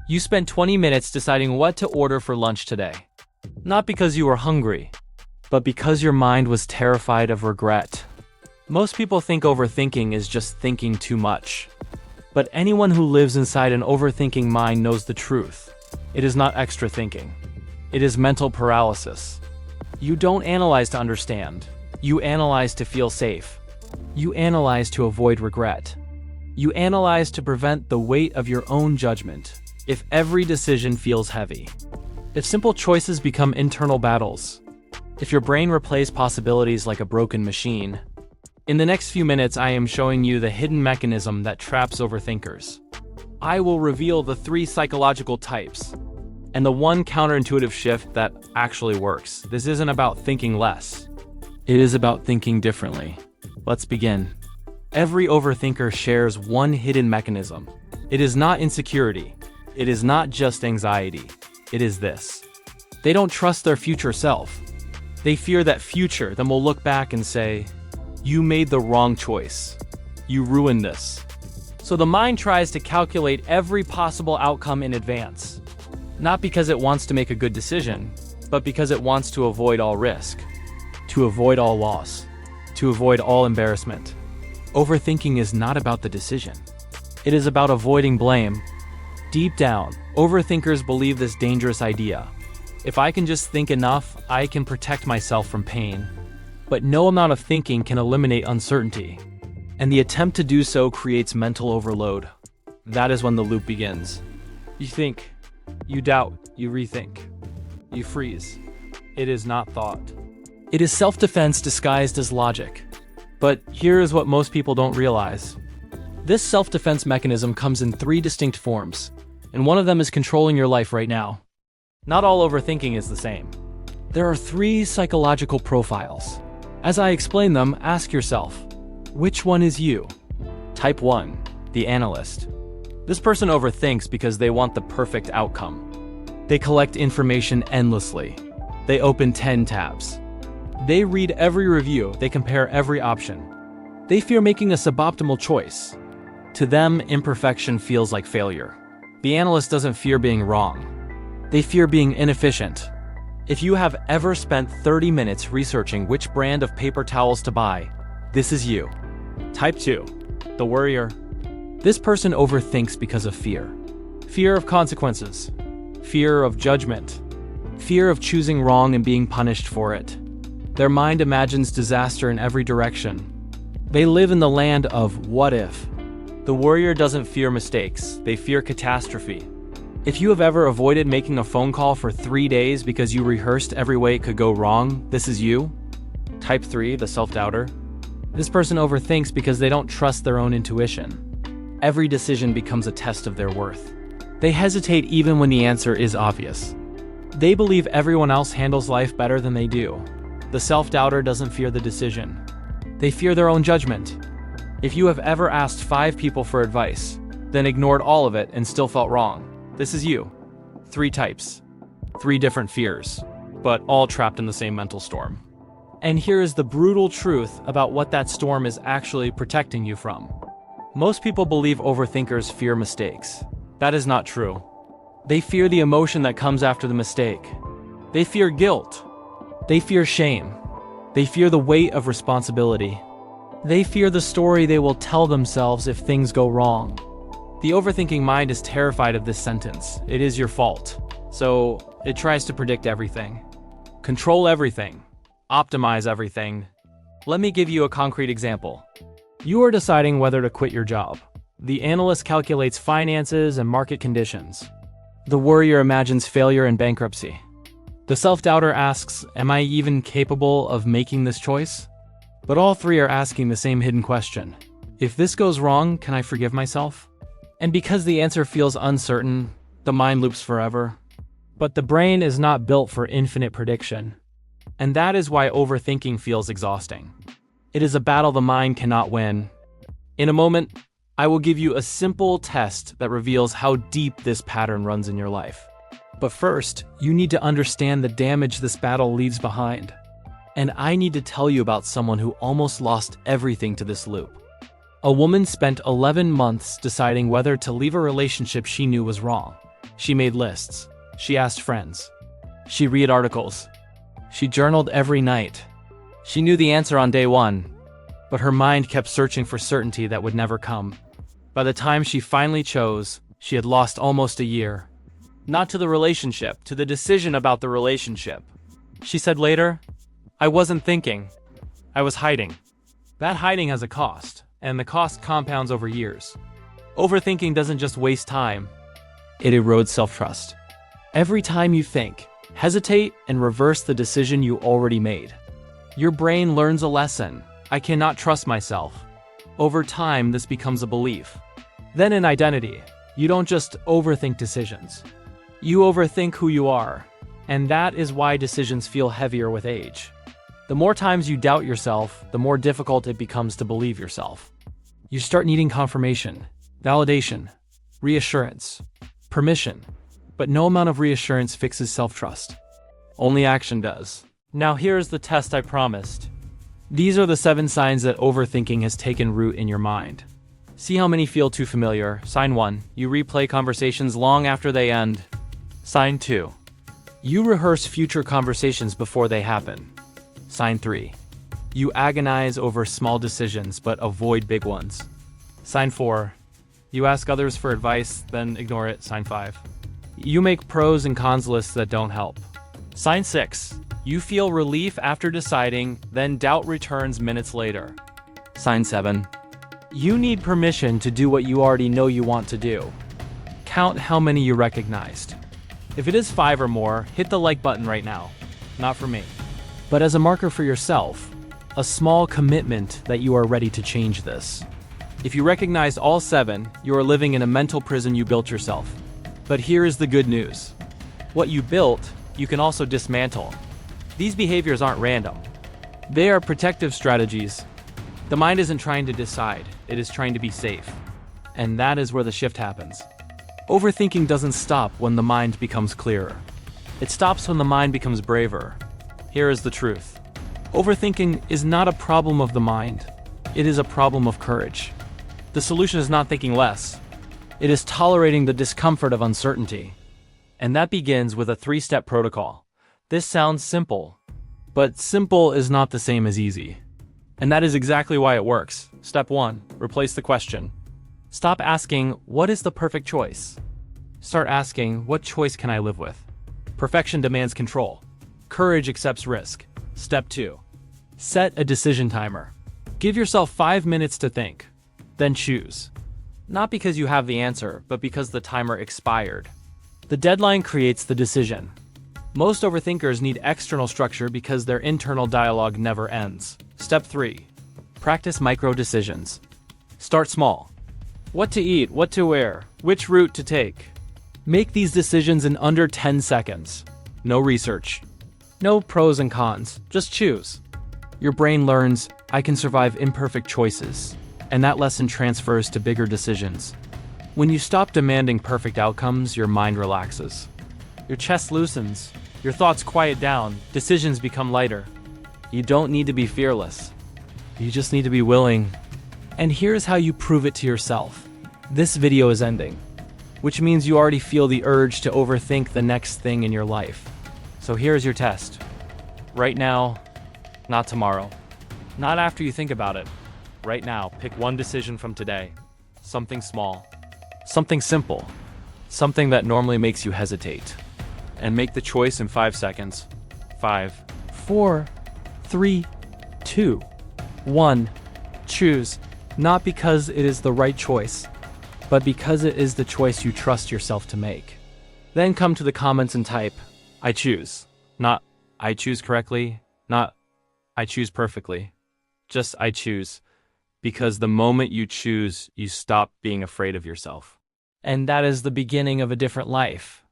You spent 20 minutes deciding what to order for lunch today. Not because you were hungry, but because your mind was terrified of regret. Most people think overthinking is just thinking too much. But anyone who lives inside an overthinking mind knows the truth. It is not extra thinking. It is mental paralysis. You don't analyze to understand. You analyze to feel safe. You analyze to avoid regret. You analyze to prevent the weight of your own judgment. If every decision feels heavy. If simple choices become internal battles. If your brain replays possibilities like a broken machine. In the next few minutes, I am showing you the hidden mechanism that traps overthinkers. I will reveal the 3 psychological types and the one counterintuitive shift that actually works. This isn't about thinking less. It is about thinking differently. Let's begin. Every overthinker shares one hidden mechanism. It is not insecurity. It is not just anxiety. It is this. They don't trust their future self. They fear that future them will look back and say, "You made the wrong choice. You ruined this." So the mind tries to calculate every possible outcome in advance. Not because it wants to make a good decision, but because it wants to avoid all risk, to avoid all loss, to avoid all embarrassment. Overthinking is not about the decision. It is about avoiding blame. Deep down, overthinkers believe this dangerous idea. If I can just think enough, I can protect myself from pain. But no amount of thinking can eliminate uncertainty. And the attempt to do so creates mental overload. That is when the loop begins. You think, you doubt, you rethink, you freeze. It is not thought. It is self-defense disguised as logic. But here is what most people don't realize. This self-defense mechanism comes in 3 distinct forms, and one of them is controlling your life right now. Not all overthinking is the same. There are 3 psychological profiles. As I explain them, ask yourself, which one is you? Type 1, the analyst. This person overthinks because they want the perfect outcome. They collect information endlessly. They open 10 tabs. They read every review, they compare every option. They fear making a suboptimal choice. To them, imperfection feels like failure. The analyst doesn't fear being wrong. They fear being inefficient. If you have ever spent 30 minutes researching which brand of paper towels to buy, this is you. Type 2, the worrier. This person overthinks because of fear. Fear of consequences. Fear of judgment. Fear of choosing wrong and being punished for it. Their mind imagines disaster in every direction. They live in the land of what if. The worrier doesn't fear mistakes, they fear catastrophe. If you have ever avoided making a phone call for 3 days because you rehearsed every way it could go wrong, this is you. Type 3, the self-doubter. This person overthinks because they don't trust their own intuition. Every decision becomes a test of their worth. They hesitate even when the answer is obvious. They believe everyone else handles life better than they do. The self-doubter doesn't fear the decision. They fear their own judgment. If you have ever asked 5 people for advice, then ignored all of it and still felt wrong, this is you. 3 types. 3 different fears, but all trapped in the same mental storm. And here is the brutal truth about what that storm is actually protecting you from. Most people believe overthinkers fear mistakes. That is not true. They fear the emotion that comes after the mistake. They fear guilt. They fear shame. They fear the weight of responsibility. They fear the story they will tell themselves if things go wrong. The overthinking mind is terrified of this sentence. It is your fault. So it tries to predict everything. Control everything. Optimize everything. Let me give you a concrete example. You are deciding whether to quit your job. The analyst calculates finances and market conditions. The worrier imagines failure and bankruptcy. The self-doubter asks, am I even capable of making this choice? But all 3 are asking the same hidden question. If this goes wrong, can I forgive myself? And because the answer feels uncertain, the mind loops forever. But the brain is not built for infinite prediction. And that is why overthinking feels exhausting. It is a battle the mind cannot win. In a moment, I will give you a simple test that reveals how deep this pattern runs in your life. But first, you need to understand the damage this battle leaves behind. And I need to tell you about someone who almost lost everything to this loop. A woman spent 11 months deciding whether to leave a relationship she knew was wrong. She made lists. She asked friends. She read articles. She journaled every night. She knew the answer on day one, but her mind kept searching for certainty that would never come. By the time she finally chose, she had lost almost a year. Not to the relationship, to the decision about the relationship. She said later, "I wasn't thinking. I was hiding." That hiding has a cost, and the cost compounds over years. Overthinking doesn't just waste time, it erodes self-trust. Every time you think, hesitate, and reverse the decision you already made, your brain learns a lesson. I cannot trust myself. Over time, this becomes a belief. Then in identity, you don't just overthink decisions. You overthink who you are, and that is why decisions feel heavier with age. The more times you doubt yourself, the more difficult it becomes to believe yourself. You start needing confirmation, validation, reassurance, permission. But no amount of reassurance fixes self-trust. Only action does. Now here's the test I promised. These are the 7 signs that overthinking has taken root in your mind. See how many feel too familiar. Sign 1. You replay conversations long after they end. Sign 2. You rehearse future conversations before they happen. Sign 3. You agonize over small decisions but avoid big ones. Sign 4. You ask others for advice, then ignore it. Sign 5. You make pros and cons lists that don't help. Sign 6. You feel relief after deciding, then doubt returns minutes later. Sign 7. You need permission to do what you already know you want to do. Count how many you recognized. If it is 5 or more, hit the like button right now. Not for me, but as a marker for yourself, a small commitment that you are ready to change this. If you recognize all 7, you are living in a mental prison you built yourself. But here is the good news. What you built, you can also dismantle. These behaviors aren't random. They are protective strategies. The mind isn't trying to decide, it is trying to be safe. And that is where the shift happens. Overthinking doesn't stop when the mind becomes clearer. It stops when the mind becomes braver. Here is the truth. Overthinking is not a problem of the mind. It is a problem of courage. The solution is not thinking less. It is tolerating the discomfort of uncertainty. And that begins with a 3-step protocol. This sounds simple, but simple is not the same as easy. And that is exactly why it works. Step 1, replace the question. Stop asking, what is the perfect choice? Start asking, what choice can I live with? Perfection demands control. Courage accepts risk. Step 2, set a decision timer. Give yourself 5 minutes to think, then choose. Not because you have the answer, but because the timer expired. The deadline creates the decision. Most overthinkers need external structure because their internal dialogue never ends. Step 3. Practice micro-decisions. Start small. What to eat, what to wear, which route to take. Make these decisions in under 10 seconds. No research. No pros and cons, just choose. Your brain learns, I can survive imperfect choices. And that lesson transfers to bigger decisions. When you stop demanding perfect outcomes, your mind relaxes. Your chest loosens, your thoughts quiet down, decisions become lighter. You don't need to be fearless. You just need to be willing. And here's how you prove it to yourself. This video is ending, which means you already feel the urge to overthink the next thing in your life. So here's your test. Right now, not tomorrow. Not after you think about it. Right now, pick one decision from today. Something small. Something simple. Something that normally makes you hesitate. And make the choice in 5 seconds. 5, 4, 3, 2, 1. Choose. Not because it is the right choice, but because it is the choice you trust yourself to make. Then come to the comments and type, I choose. Not, I choose correctly. Not, I choose perfectly. Just, I choose. Because the moment you choose, you stop being afraid of yourself. And that is the beginning of a different life.